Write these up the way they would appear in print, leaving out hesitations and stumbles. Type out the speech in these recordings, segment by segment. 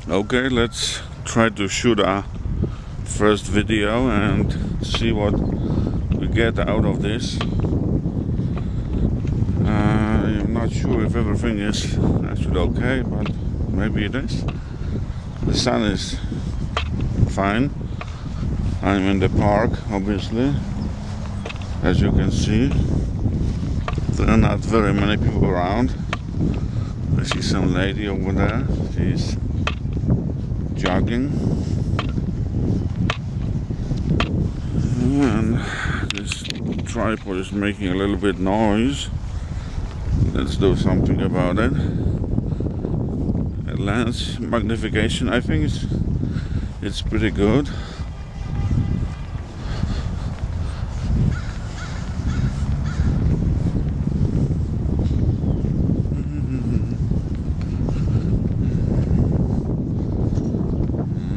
Okay, let's try to shoot our first video and see what we get out of this. I'm not sure if everything is actually okay, but maybe it is. The sun is fine. I'm in the park, obviously, as you can see. There are not very many people around. I see some lady over there. She's jogging. And this tripod is making a little bit noise. Let's do something about it. Lens magnification, I think it's pretty good.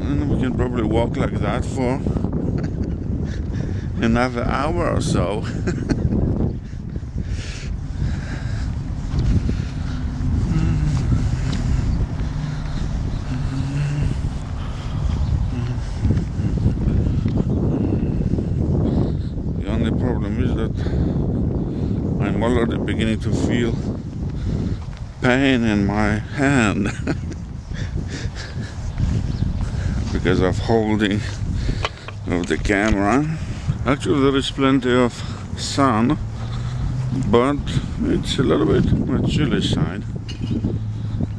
And we can probably walk like that for another hour or so. The problem is that I'm already beginning to feel pain in my hand because of holding of the camera. Actually, there is plenty of sun, but it's a little bit on the chilly side.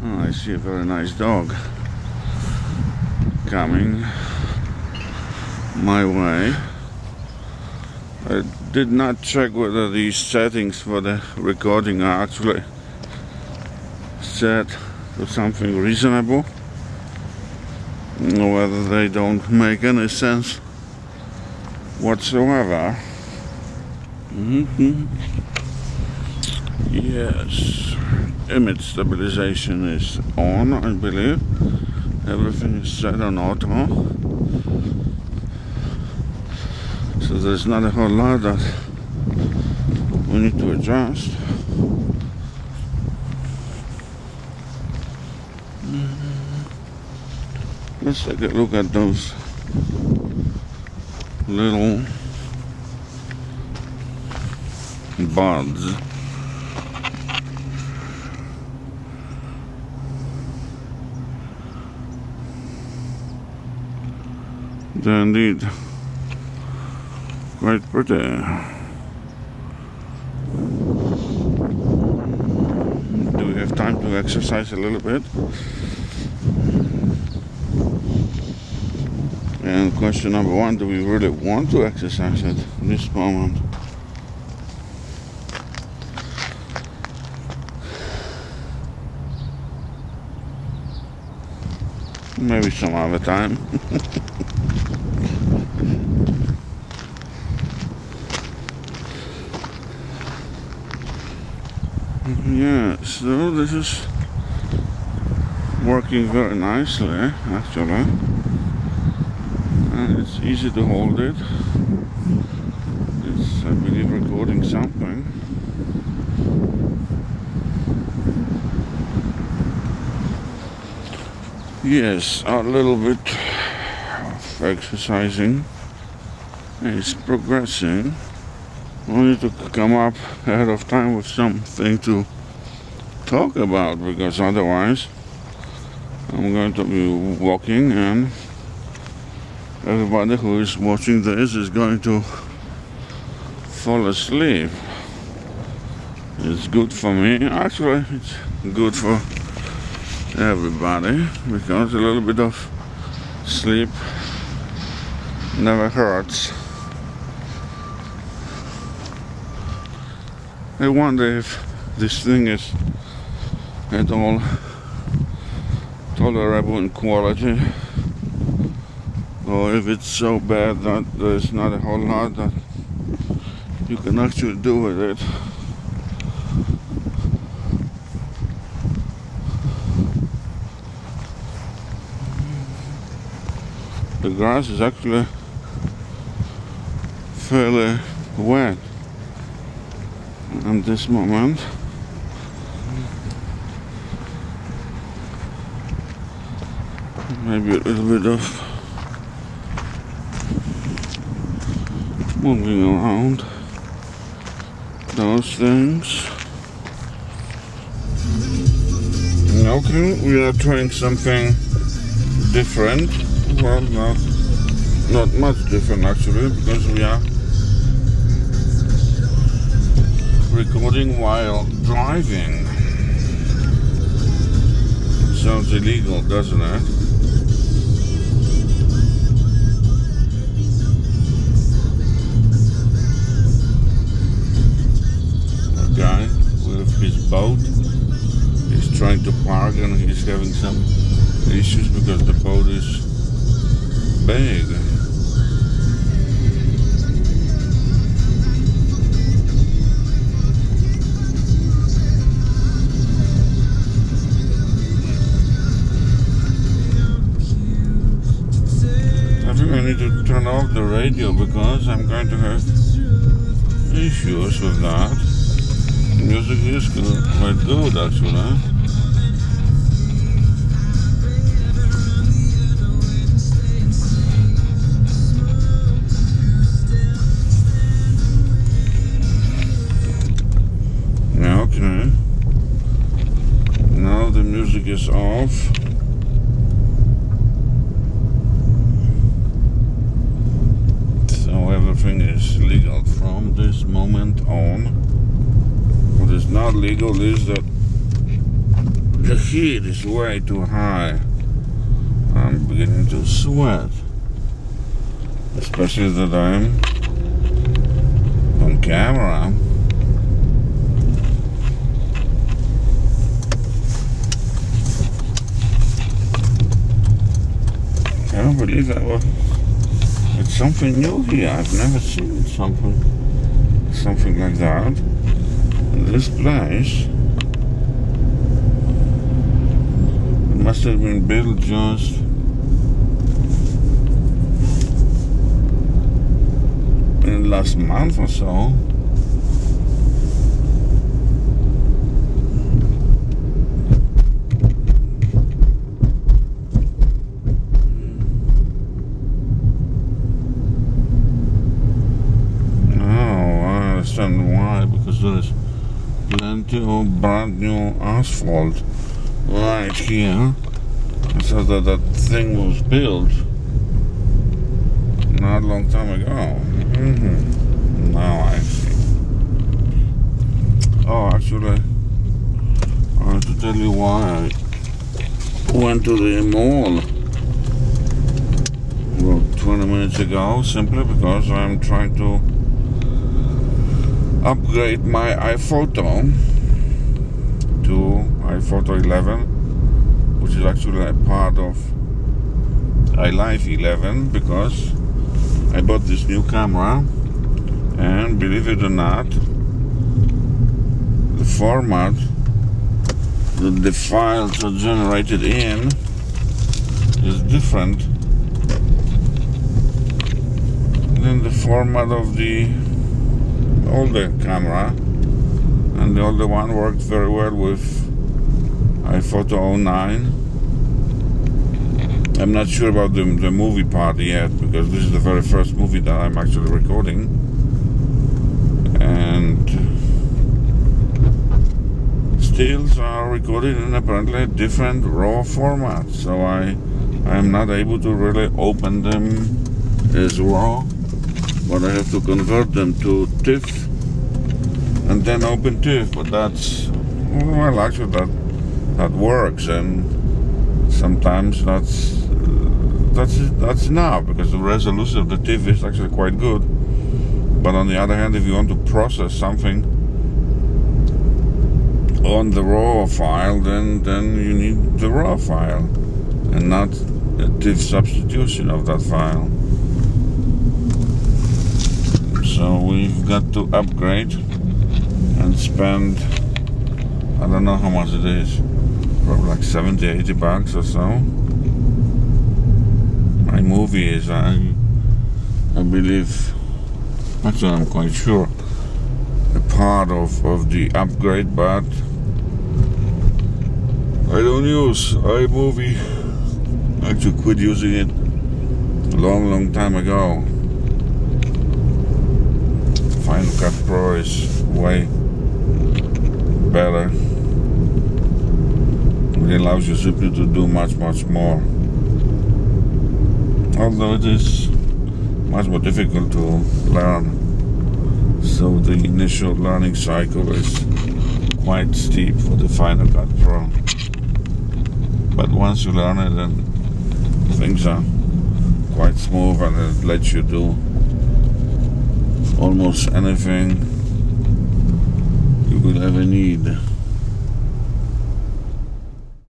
Oh, I see a very nice dog coming my way. I did not check whether these settings for the recording are actually set to something reasonable, or whether they don't make any sense whatsoever. Yes, image stabilization is on, I believe. Everything is set on auto. So there's not a whole lot that we need to adjust. Let's take a look at those little buds. They're indeed quite pretty. Do we have time to exercise a little bit? And question number one, do we really want to exercise at this moment? Maybe some other time. Yeah, so this is working very nicely, actually, and it's easy to hold it. It's, I believe, recording something. Yes, a little bit of exercising is progressing. I need to come up ahead of time with something to talk about, because otherwise I'm going to be walking and everybody who is watching this is going to fall asleep. It's good for me. Actually, it's good for everybody, because a little bit of sleep never hurts. I wonder if this thing is at all tolerable in quality, or if it's so bad that there's not a whole lot that you can actually do with it. The grass is actually fairly wet at this moment. maybe a little bit of moving around those things. Okay, we are trying something different. Well, not much different actually, because we are recording while driving. Sounds illegal, doesn't it? A guy with his boat is trying to park and he's having some issues because the boat is big. I need to turn off the radio because I'm going to have issues with that. The music is quite good actually. Okay. Now the music is off. Everything is legal from this moment on. What is not legal is that the heat is way too high. I'm beginning to sweat, especially that I'm on camera. I don't believe that was. It's something new here. I've never seen something like that. This place, it must have been built just in the last month or so. Why? Because there is plenty of brand new asphalt right here. So that thing was built not a long time ago. Now I see. Oh, actually, I have to tell you why I went to the mall about 20 minutes ago, simply because I'm trying to upgrade my iPhoto to iPhoto 11, which is actually a part of iLife 11, because I bought this new camera, and believe it or not, the format that the files are generated in is different than the format of the older camera, and the older one worked very well with iPhoto 09. I'm not sure about the movie part yet, because this is the very first movie that I'm actually recording, and stills are recorded in apparently a different RAW format, so I am not able to really open them as RAW, but I have to convert them to TIFF and then open TIFF. But that's, well, actually that works, and sometimes that's enough, because the resolution of the TIFF is actually quite good. But on the other hand, if you want to process something on the RAW file, then you need the RAW file and not a TIFF substitution of that file. So we've got to upgrade and spend, I don't know how much it is, probably like 70, 80 bucks or so. My movie is, I believe, actually I'm quite sure, a part of the upgrade, but I don't use iMovie. Actually to quit using it a long time ago. Final Cut Pro is way better. It allows you simply to do much more. Although it is much more difficult to learn, so the initial learning cycle is quite steep for the Final Cut Pro. But once you learn it, then things are quite smooth, and it lets you do almost anything you will ever need.